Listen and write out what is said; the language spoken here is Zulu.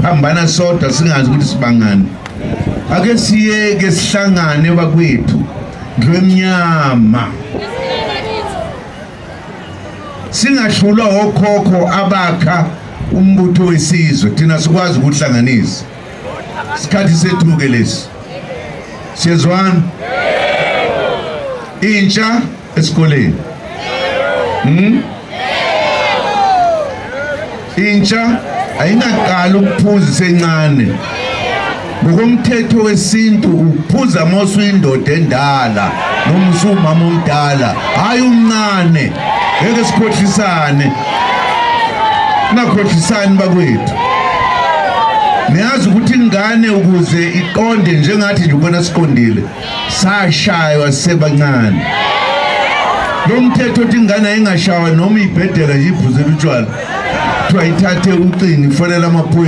siphambana sodwa singazi ukuthi sibangani. Ake siyeke sihlangane bakwethu ngwemnyama. Singahlulwa okhokho abakha umbutho wesizwe thina sikwazi ukuhlanganisa. Isikhathi sethu ke lesi. Siyezwana? Intsha esikoleni. Intsha ayingaqala ukuphuza sencane. Ngokomthetho wesintu uphuza mosu indoda endala noma usumama omdala, hayi umncane. Ngeke sikhohlisane. Ngakhohlisani bakwethu. Niyazi ukuthi ingane ukuze iqonde njengathi nje ubona siqondile sashaywa sebancane. Lo mthetho uthi ingane ayingashawa noma ibhedela nje iphuzela utshwala. Kuthiwa ithathe ucingo ifonela amaphoyisa.